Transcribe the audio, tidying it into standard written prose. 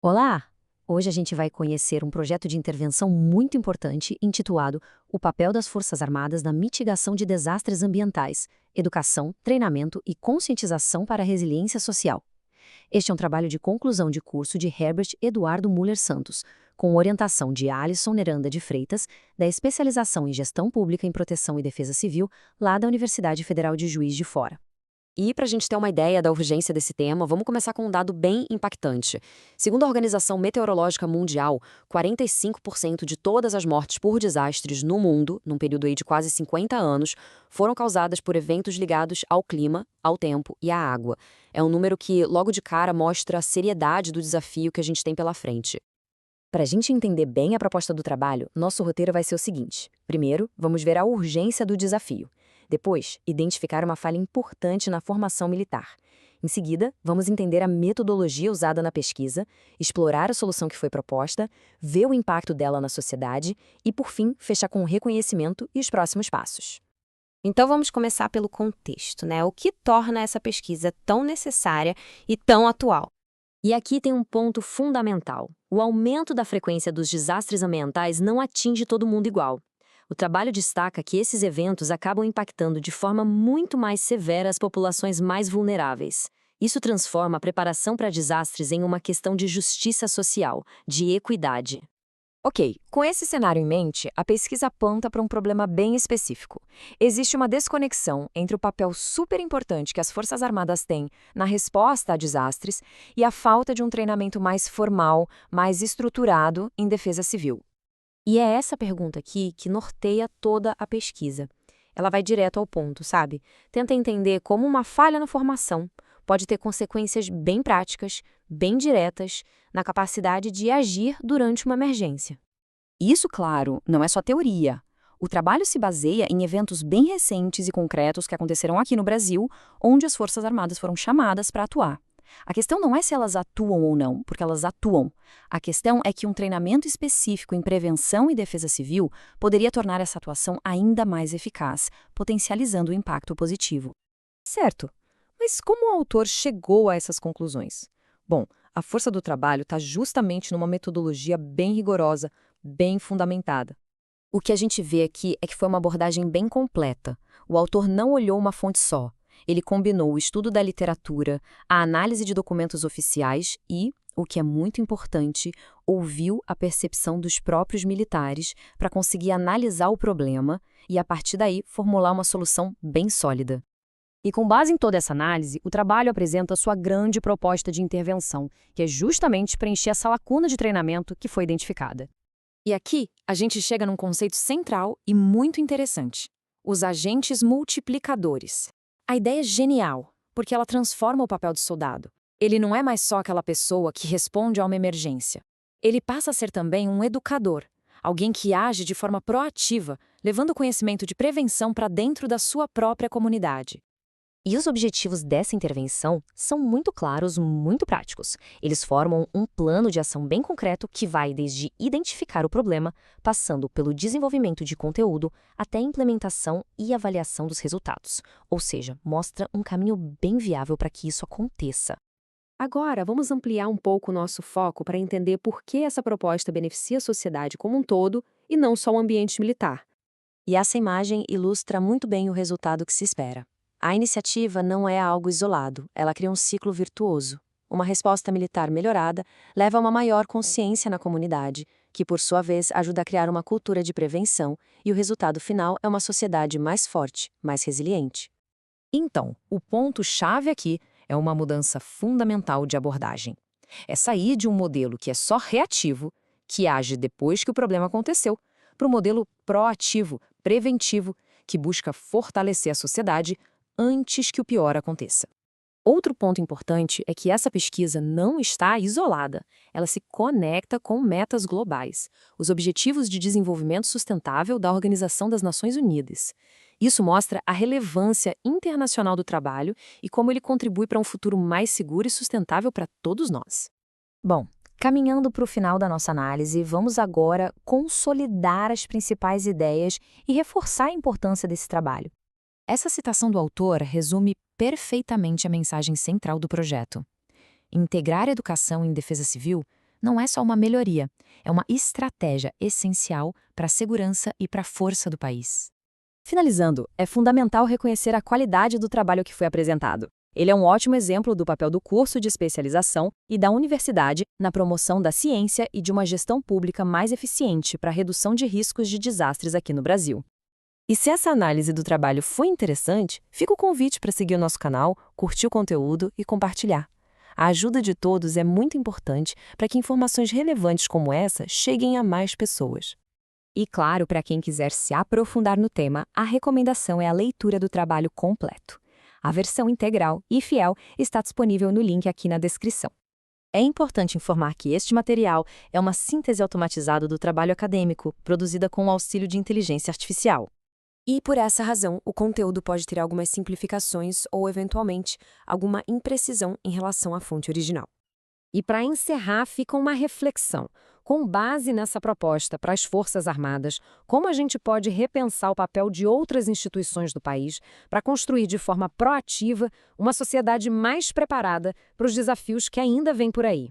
Olá! Hoje a gente vai conhecer um projeto de intervenção muito importante intitulado O papel das Forças Armadas na mitigação de desastres ambientais, educação, treinamento e conscientização para a resiliência social. Este é um trabalho de conclusão de curso de Herbert Eduardo Müller Santos, com orientação de Alisson Neranda de Freitas, da especialização em Gestão Pública em Proteção e Defesa Civil, lá da Universidade Federal de Juiz de Fora. E para a gente ter uma ideia da urgência desse tema, vamos começar com um dado bem impactante. Segundo a Organização Meteorológica Mundial, 45% de todas as mortes por desastres no mundo, num período aí de quase 50 anos, foram causadas por eventos ligados ao clima, ao tempo e à água. É um número que, logo de cara, mostra a seriedade do desafio que a gente tem pela frente. Para a gente entender bem a proposta do trabalho, nosso roteiro vai ser o seguinte. Primeiro, vamos ver a urgência do desafio. Depois, identificar uma falha importante na formação militar. Em seguida, vamos entender a metodologia usada na pesquisa, explorar a solução que foi proposta, ver o impacto dela na sociedade e, por fim, fechar com o reconhecimento e os próximos passos. Então vamos começar pelo contexto, né? O que torna essa pesquisa tão necessária e tão atual? E aqui tem um ponto fundamental. O aumento da frequência dos desastres ambientais não atinge todo mundo igual. O trabalho destaca que esses eventos acabam impactando de forma muito mais severa as populações mais vulneráveis. Isso transforma a preparação para desastres em uma questão de justiça social, de equidade. Ok, com esse cenário em mente, a pesquisa aponta para um problema bem específico. Existe uma desconexão entre o papel super importante que as Forças Armadas têm na resposta a desastres e a falta de um treinamento mais formal, mais estruturado em defesa civil. E é essa pergunta aqui que norteia toda a pesquisa. Ela vai direto ao ponto, sabe? Tenta entender como uma falha na formação pode ter consequências bem práticas, bem diretas, na capacidade de agir durante uma emergência. Isso, claro, não é só teoria. O trabalho se baseia em eventos bem recentes e concretos que aconteceram aqui no Brasil, onde as Forças Armadas foram chamadas para atuar. A questão não é se elas atuam ou não, porque elas atuam. A questão é que um treinamento específico em prevenção e defesa civil poderia tornar essa atuação ainda mais eficaz, potencializando o impacto positivo. Certo, mas como o autor chegou a essas conclusões? Bom, a força do trabalho está justamente numa metodologia bem rigorosa, bem fundamentada. O que a gente vê aqui é que foi uma abordagem bem completa. O autor não olhou uma fonte só. Ele combinou o estudo da literatura, a análise de documentos oficiais e, o que é muito importante, ouviu a percepção dos próprios militares para conseguir analisar o problema e, a partir daí, formular uma solução bem sólida. E com base em toda essa análise, o trabalho apresenta sua grande proposta de intervenção, que é justamente preencher essa lacuna de treinamento que foi identificada. E aqui, a gente chega num conceito central e muito interessante: os agentes multiplicadores. A ideia é genial, porque ela transforma o papel do soldado. Ele não é mais só aquela pessoa que responde a uma emergência. Ele passa a ser também um educador, alguém que age de forma proativa, levando o conhecimento de prevenção para dentro da sua própria comunidade. E os objetivos dessa intervenção são muito claros, muito práticos. Eles formam um plano de ação bem concreto que vai desde identificar o problema, passando pelo desenvolvimento de conteúdo, até a implementação e avaliação dos resultados. Ou seja, mostra um caminho bem viável para que isso aconteça. Agora, vamos ampliar um pouco o nosso foco para entender por que essa proposta beneficia a sociedade como um todo e não só o ambiente militar. E essa imagem ilustra muito bem o resultado que se espera. A iniciativa não é algo isolado, ela cria um ciclo virtuoso. Uma resposta militar melhorada leva a uma maior consciência na comunidade, que, por sua vez, ajuda a criar uma cultura de prevenção, e o resultado final é uma sociedade mais forte, mais resiliente. Então, o ponto-chave aqui é uma mudança fundamental de abordagem. É sair de um modelo que é só reativo, que age depois que o problema aconteceu, para um modelo proativo, preventivo, que busca fortalecer a sociedade antes que o pior aconteça. Outro ponto importante é que essa pesquisa não está isolada. Ela se conecta com metas globais, os Objetivos de Desenvolvimento Sustentável da Organização das Nações Unidas. Isso mostra a relevância internacional do trabalho e como ele contribui para um futuro mais seguro e sustentável para todos nós. Bom, caminhando para o final da nossa análise, vamos agora consolidar as principais ideias e reforçar a importância desse trabalho. Essa citação do autor resume perfeitamente a mensagem central do projeto. Integrar a educação em defesa civil não é só uma melhoria, é uma estratégia essencial para a segurança e para a força do país. Finalizando, é fundamental reconhecer a qualidade do trabalho que foi apresentado. Ele é um ótimo exemplo do papel do curso de especialização e da universidade na promoção da ciência e de uma gestão pública mais eficiente para a redução de riscos de desastres aqui no Brasil. E se essa análise do trabalho foi interessante, fica o convite para seguir o nosso canal, curtir o conteúdo e compartilhar. A ajuda de todos é muito importante para que informações relevantes como essa cheguem a mais pessoas. E claro, para quem quiser se aprofundar no tema, a recomendação é a leitura do trabalho completo. A versão integral e fiel está disponível no link aqui na descrição. É importante informar que este material é uma síntese automatizada do trabalho acadêmico, produzida com o auxílio de inteligência artificial. E por essa razão, o conteúdo pode ter algumas simplificações ou, eventualmente, alguma imprecisão em relação à fonte original. E para encerrar, fica uma reflexão. Com base nessa proposta para as Forças Armadas, como a gente pode repensar o papel de outras instituições do país para construir de forma proativa uma sociedade mais preparada para os desafios que ainda vêm por aí?